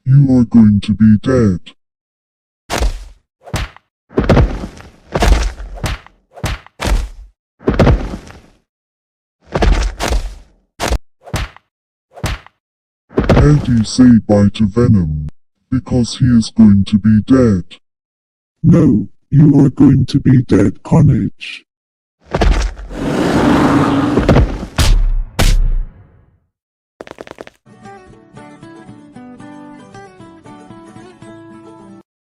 You are going to be dead. How do you say bye to Venom? Because he is going to be dead. No, you are going to be dead, Carnage.